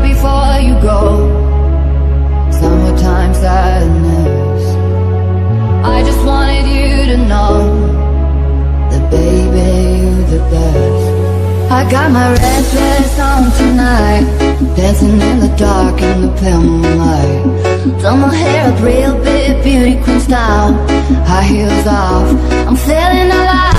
before you go. Summertime sadness. I just wanted you to know that baby, you're the best. I got my red dress on tonight, dancing in the dark in the pale moonlight. Done my hair up real big, beauty queen style, high heels off, I'm feeling alive.